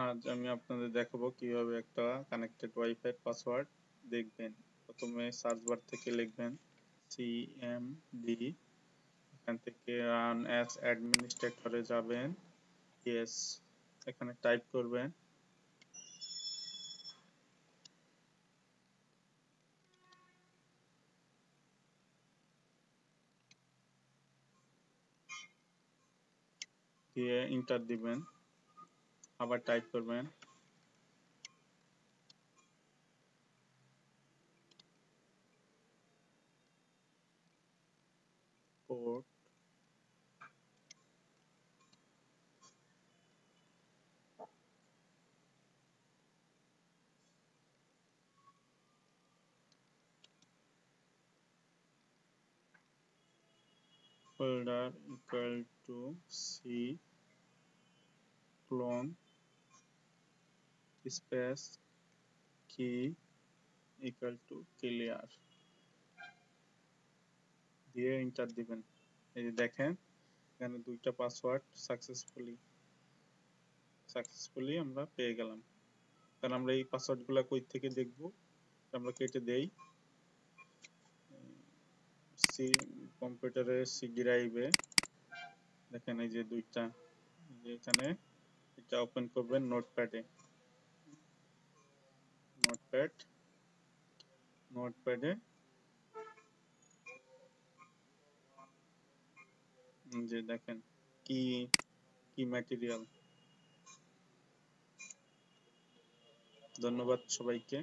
আজ আমি আপনাদের দেখাবো কিভাবে একটা কানেক্টেড ওয়াইফাই পাসওয়ার্ড দেখবেন। প্রথমে সার্চ বার থেকে লিখবেন cmd, এখান থেকে রান অ্যাজ অ্যাডমিনিস্ট্রেটরে যাবেন, ইয়েস এখানে টাইপ করবেন। দিয়ে ইন্টার দিবেন, আবার টাইপ করবেন port folder equal to c clone space key equal to clear দিয়ে ইন্টার দিবেন। এই যে দেখেন এখানে দুইটা পাসওয়ার্ড সাকসেসফুলি আমরা পেয়ে গেলাম। কারণ আমরা এই পাসওয়ার্ডগুলো কই থেকে দেখব, আমরা কেটে দেই সি কম্পিউটারের সি ড্রাইভে। দেখেন এই যে দুইটা, এখানে এটা ওপেন করবেন নোটপ্যাডে, নোটপ্যাডে যে দেখেন কি কি ম্যাটেরিয়াল। ধন্যবাদ সবাইকে।